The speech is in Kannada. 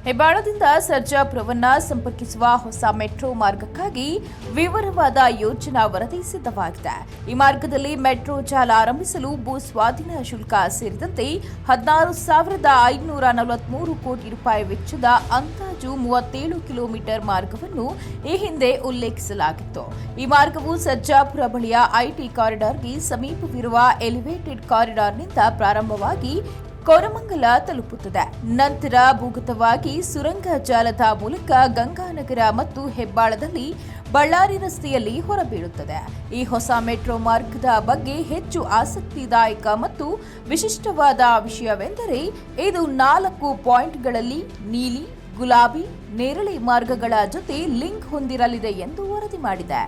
ಹೆಬ್ಬಾಳದಿಂದ ಸರ್ಜಾಪುರವನ್ನ ಸಂಪರ್ಕಿಸುವ ಹೊಸ ಮೆಟ್ರೋ ಮಾರ್ಗಕ್ಕಾಗಿ ವಿವರವಾದ ಯೋಜನಾ ವರದಿ ಸಿದ್ಧವಾಗಿದೆ. ಈ ಮಾರ್ಗದಲ್ಲಿ ಮೆಟ್ರೋ ಜಾಲ ಆರಂಭಿಸಲು ಭೂ ಸ್ವಾಧೀನ ಶುಲ್ಕ ಸೇರಿದಂತೆ 16,543 ಕೋಟಿ ರೂಪಾಯಿ ವೆಚ್ಚದ ಅಂದಾಜು 37 ಕಿಲೋಮೀಟರ್ ಮಾರ್ಗವನ್ನು ಈ ಹಿಂದೆ ಉಲ್ಲೇಖಿಸಲಾಗಿತ್ತು. ಈ ಮಾರ್ಗವು ಸರ್ಜಾಪುರ ಬಳಿಯ ಐಟಿ ಕಾರಿಡಾರ್ಗೆ ಸಮೀಪವಿರುವ ಎಲಿವೇಟೆಡ್ ಕಾರಿಡಾರ್ನಿಂದ ಪ್ರಾರಂಭವಾಗಿ ಕೋರಮಂಗಲ ತಲುಪುತ್ತದೆ. ನಂತರ ಭೂಗತವಾಗಿ ಸುರಂಗ ಜಾಲದ ಮೂಲಕ ಗಂಗಾನಗರ ಮತ್ತು ಹೆಬ್ಬಾಳದಲ್ಲಿ ಬಳ್ಳಾರಿ ರಸ್ತೆಯಲ್ಲಿ ಹೊರಬೀಳುತ್ತದೆ. ಈ ಹೊಸ ಮೆಟ್ರೋ ಮಾರ್ಗದ ಬಗ್ಗೆ ಹೆಚ್ಚು ಆಸಕ್ತಿದಾಯಕ ಮತ್ತು ವಿಶಿಷ್ಟವಾದ ವಿಷಯವೆಂದರೆ ಇದು 4 ಪಾಯಿಂಟ್ಗಳಲ್ಲಿ ನೀಲಿ, ಗುಲಾಬಿ, ನೇರಳೆ ಮಾರ್ಗಗಳ ಜೊತೆ ಲಿಂಕ್ ಹೊಂದಿರಲಿದೆ ಎಂದು ವರದಿ ಮಾಡಿದೆ.